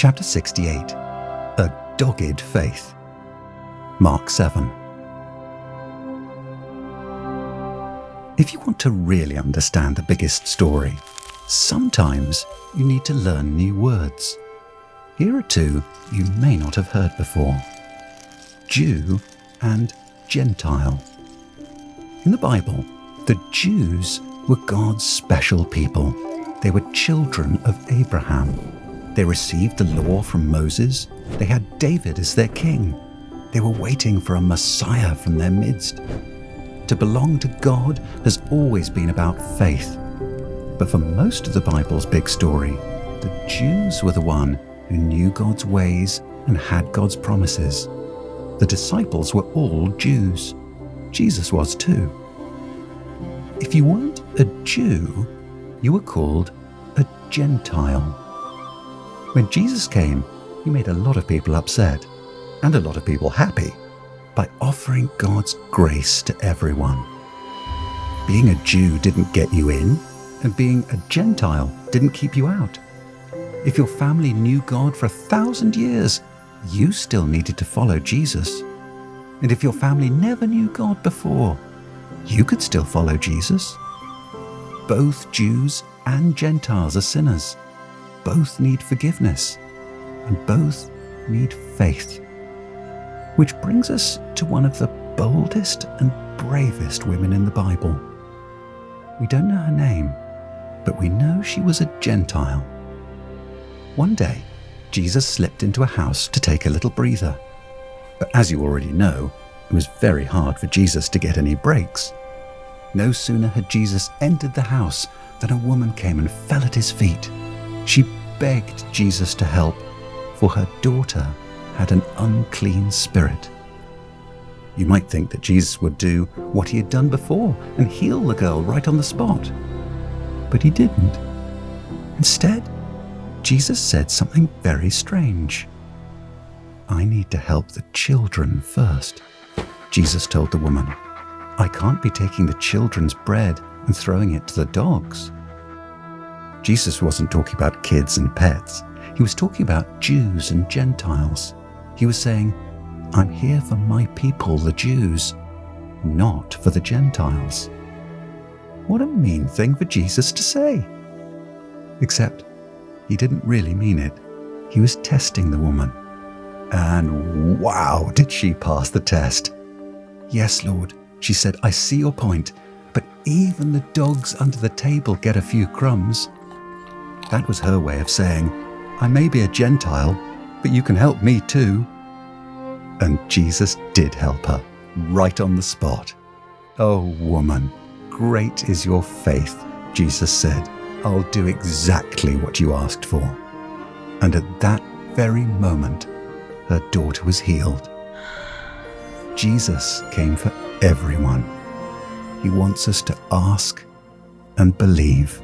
Chapter 68. A Dogged Faith. Mark 7. If you want to really understand the biggest story, sometimes you need to learn new words. Here are two you may not have heard before: Jew and Gentile. In the Bible, the Jews were God's special people. They were children of Abraham. They received the law from Moses. They had David as their king. They were waiting for a Messiah from their midst. To belong to God has always been about faith. But for most of the Bible's big story, the Jews were the one who knew God's ways and had God's promises. The disciples were all Jews. Jesus was too. If you weren't a Jew, you were called a Gentile. When Jesus came, he made a lot of people upset and a lot of people happy by offering God's grace to everyone. Being a Jew didn't get you in, and being a Gentile didn't keep you out. If your family knew God for 1,000 years, you still needed to follow Jesus. And if your family never knew God before, you could still follow Jesus. Both Jews and Gentiles are sinners. Both need forgiveness, and both need faith. Which brings us to one of the boldest and bravest women in the Bible. We don't know her name, but we know she was a Gentile. One day, Jesus slipped into a house to take a little breather. But as you already know, it was very hard for Jesus to get any breaks. No sooner had Jesus entered the house than a woman came and fell at his feet. She begged Jesus to help, for her daughter had an unclean spirit. You might think that Jesus would do what he had done before and heal the girl right on the spot. But he didn't. Instead, Jesus said something very strange. "I need to help the children first," Jesus told the woman. "I can't be taking the children's bread and throwing it to the dogs." Jesus wasn't talking about kids and pets. He was talking about Jews and Gentiles. He was saying, "I'm here for my people, the Jews, not for the Gentiles." What a mean thing for Jesus to say. Except he didn't really mean it. He was testing the woman. And wow, did she pass the test. "Yes, Lord," she said, "I see your point, but even the dogs under the table get a few crumbs." That was her way of saying, "I may be a Gentile, but you can help me too." And Jesus did help her, right on the spot. "Oh, woman, great is your faith," Jesus said. "I'll do exactly what you asked for." And at that very moment, her daughter was healed. Jesus came for everyone. He wants us to ask and believe.